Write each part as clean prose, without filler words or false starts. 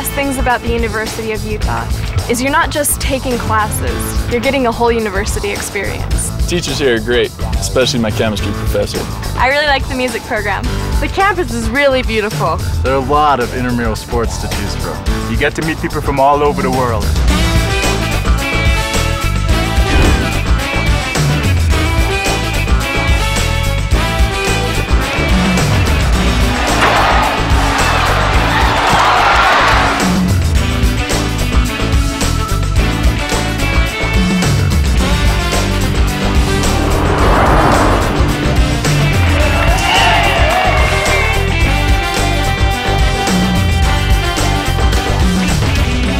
best things about the University of Utah is you're not just taking classes, you're getting a whole university experience. Teachers here are great, especially my chemistry professor. I really like the music program. The campus is really beautiful. There are a lot of intramural sports to choose from. You get to meet people from all over the world.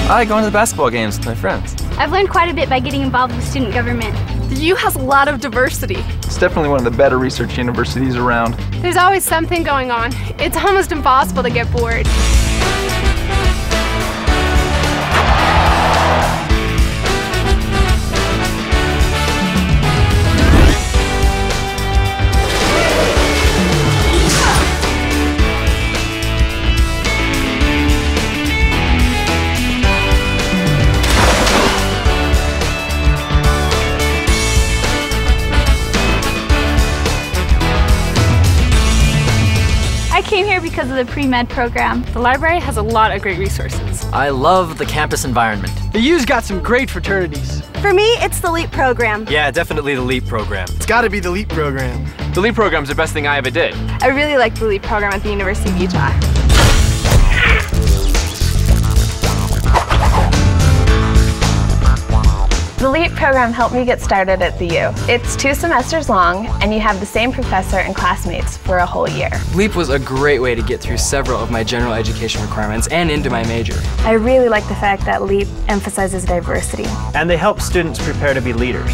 I like going to the basketball games with my friends. I've learned quite a bit by getting involved with student government. The U has a lot of diversity. It's definitely one of the better research universities around. There's always something going on. It's almost impossible to get bored. I came here because of the pre-med program. The library has a lot of great resources. I love the campus environment. The U's got some great fraternities. For me, it's the LEAP program. Yeah, definitely the LEAP program. It's gotta be the LEAP program. The LEAP program's the best thing I ever did. I really like the LEAP program at the University of Utah. The LEAP program helped me get started at the U. It's 2 semesters long, and you have the same professor and classmates for a whole year. LEAP was a great way to get through several of my general education requirements and into my major. I really like the fact that LEAP emphasizes diversity. And they help students prepare to be leaders.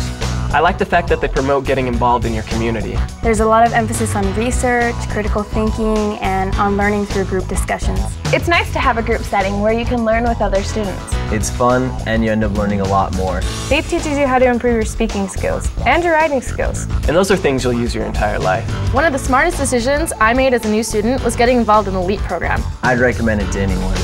I like the fact that they promote getting involved in your community. There's a lot of emphasis on research, critical thinking, and on learning through group discussions. It's nice to have a group setting where you can learn with other students. It's fun, and you end up learning a lot more. LEAP teaches you how to improve your speaking skills and your writing skills. And those are things you'll use your entire life. One of the smartest decisions I made as a new student was getting involved in the LEAP program. I'd recommend it to anyone.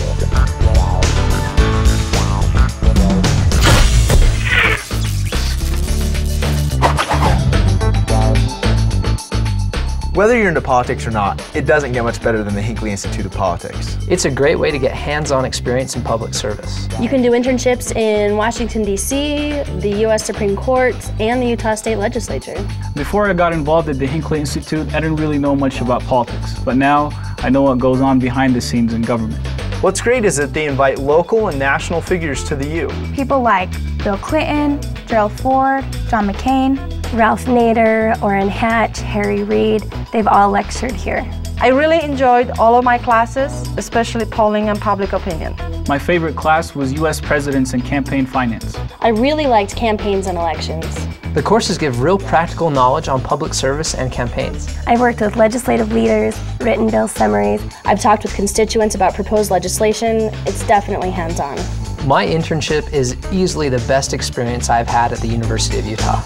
Whether you're into politics or not, it doesn't get much better than the Hinckley Institute of Politics. It's a great way to get hands-on experience in public service. You can do internships in Washington, D.C., the U.S. Supreme Court, and the Utah State Legislature. Before I got involved at the Hinckley Institute, I didn't really know much about politics, but now I know what goes on behind the scenes in government. What's great is that they invite local and national figures to the U. People like Bill Clinton, Gerald Ford, John McCain, Ralph Nader, Orrin Hatch, Harry Reid, they've all lectured here. I really enjoyed all of my classes, especially polling and public opinion. My favorite class was U.S. Presidents and Campaign Finance. I really liked campaigns and elections. The courses give real practical knowledge on public service and campaigns. I've worked with legislative leaders, written bill summaries. I've talked with constituents about proposed legislation. It's definitely hands-on. My internship is easily the best experience I've had at the University of Utah.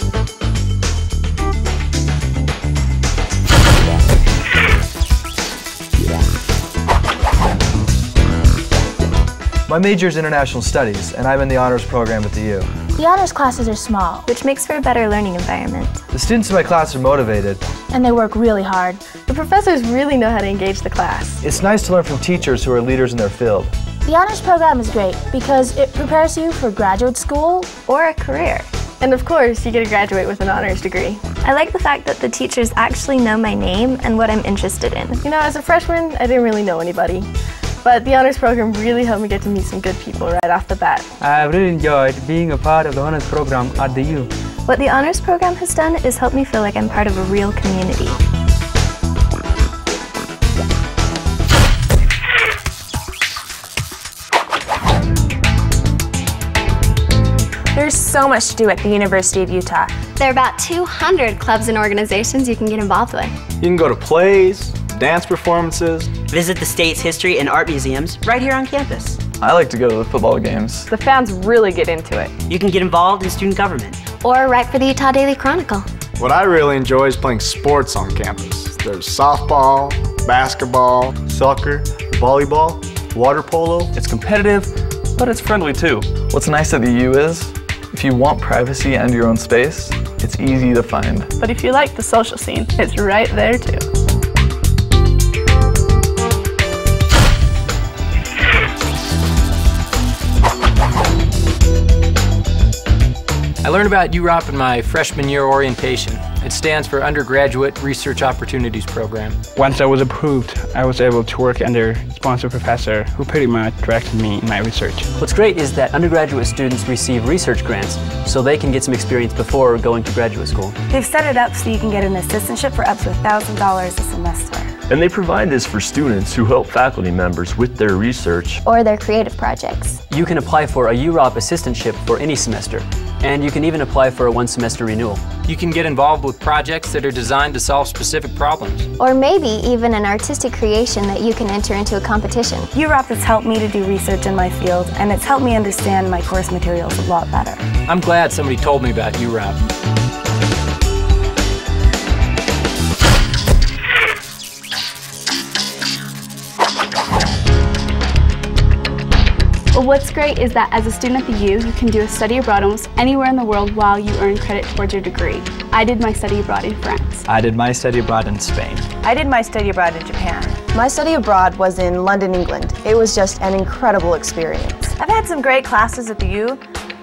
My major is international studies, and I'm in the honors program at the U. The honors classes are small, which makes for a better learning environment. The students in my class are motivated. And they work really hard. The professors really know how to engage the class. It's nice to learn from teachers who are leaders in their field. The honors program is great because it prepares you for graduate school or a career. And of course, you get to graduate with an honors degree. I like the fact that the teachers actually know my name and what I'm interested in. You know, as a freshman, I didn't really know anybody. But the honors program really helped me get to meet some good people right off the bat. I've really enjoyed being a part of the honors program at the U. What the honors program has done is help me feel like I'm part of a real community. There's so much to do at the University of Utah. There are about 200 clubs and organizations you can get involved with. You can go to plays, dance performances. Visit the state's history and art museums right here on campus. I like to go to the football games. The fans really get into it. You can get involved in student government. Or write for the Utah Daily Chronicle. What I really enjoy is playing sports on campus. There's softball, basketball, soccer, volleyball. water polo. It's competitive, but it's friendly too. What's nice at the U is, if you want privacy and your own space, it's easy to find. But if you like the social scene, it's right there too. I learned about UROP in my freshman year orientation. It stands for Undergraduate Research Opportunities Program. Once I was approved, I was able to work under a sponsor professor who pretty much directed me in my research. What's great is that undergraduate students receive research grants so they can get some experience before going to graduate school. They've set it up so you can get an assistantship for up to $1,000 a semester. And they provide this for students who help faculty members with their research or their creative projects. You can apply for a UROP assistantship for any semester, and you can even apply for a one-semester renewal. You can get involved with projects that are designed to solve specific problems. Or maybe even an artistic creation that you can enter into a competition. UROP has helped me to do research in my field, and it's helped me understand my course materials a lot better. I'm glad somebody told me about UROP. Well, what's great is that as a student at the U, you can do a study abroad almost anywhere in the world while you earn credit towards your degree. I did my study abroad in France. I did my study abroad in Spain. I did my study abroad in Japan. My study abroad was in London, England. It was just an incredible experience. I've had some great classes at the U,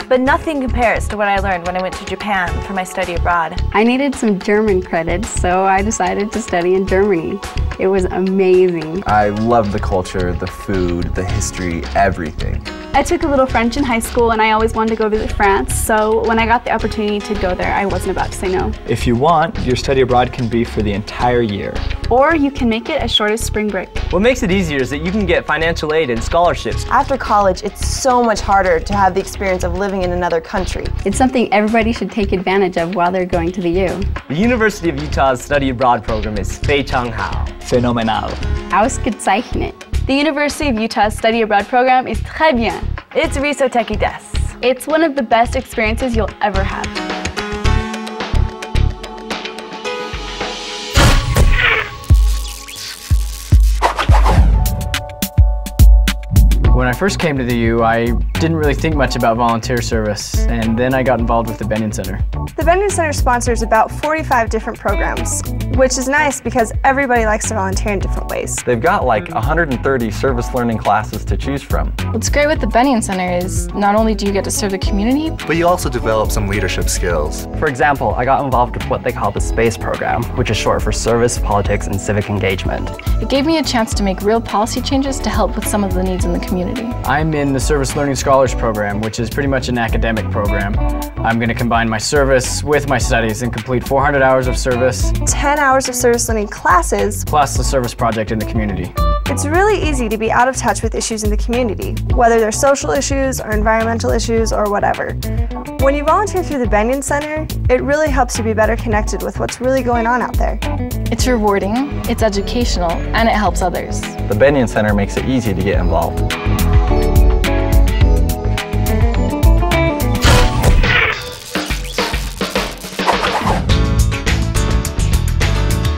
but nothing compares to what I learned when I went to Japan for my study abroad. I needed some German credits, so I decided to study in Germany. It was amazing. I loved the culture, the food, the history, everything. I took a little French in high school and I always wanted to go visit France, so when I got the opportunity to go there, I wasn't about to say no. If you want, your study abroad can be for the entire year. Or you can make it as short as spring break. What makes it easier is that you can get financial aid and scholarships. After college, it's so much harder to have the experience of living in another country. It's something everybody should take advantage of while they're going to the U. The University of Utah's study abroad program is 非常好. Phenomenal. Ausgezeichnet. The University of Utah's study abroad program is très bien. It's risoteki des. It's one of the best experiences you'll ever have. When I first came to the U, I didn't really think much about volunteer service, and then I got involved with the Bennion Center. The Bennion Center sponsors about 45 different programs, which is nice because everybody likes to volunteer in different ways. They've got like 130 service learning classes to choose from. What's great with the Bennion Center is not only do you get to serve the community, but you also develop some leadership skills. For example, I got involved with what they call the SPACE program, which is short for Service, Politics, and Civic Engagement. It gave me a chance to make real policy changes to help with some of the needs in the community. I'm in the Service Learning Scholars program, which is pretty much an academic program. I'm going to combine my service with my studies and complete 400 hours of service, 10 hours of service learning classes, plus the service project in the community. It's really easy to be out of touch with issues in the community, whether they're social issues or environmental issues or whatever. When you volunteer through the Bennion Center, it really helps you be better connected with what's really going on out there. It's rewarding, it's educational, and it helps others. The Bennion Center makes it easy to get involved.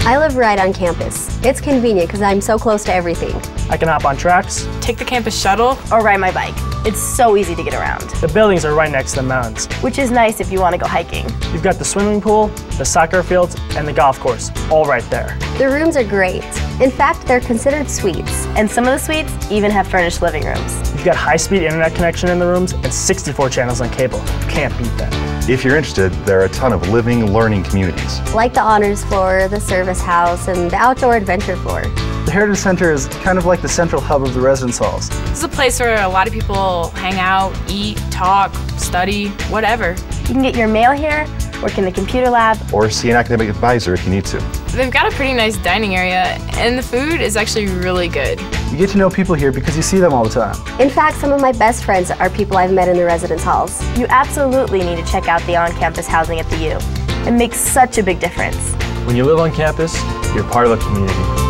I live right on campus. It's convenient because I'm so close to everything. I can hop on tracks, Take the campus shuttle, Or ride my bike. It's so easy to get around. the buildings are right next to the mountains. Which is nice if you want to go hiking. You've got the swimming pool, the soccer fields, and the golf course, all right there. The rooms are great. In fact, they're considered suites. And some of the suites even have furnished living rooms. You've got high-speed internet connection in the rooms and 64 channels on cable. You can't beat that. If you're interested, there are a ton of living, learning communities. Like the honors floor, the service house, and the outdoor adventure floor. The Heritage Center is kind of like the central hub of the residence halls. This is a place where a lot of people hang out, eat, talk, study, whatever. You can get your mail here, work in the computer lab, Or see an academic advisor if you need to. They've got a pretty nice dining area, and the food is actually really good. You get to know people here because you see them all the time. In fact, some of my best friends are people I've met in the residence halls. You absolutely need to check out the on-campus housing at the U. It makes such a big difference. When you live on campus, you're part of a community.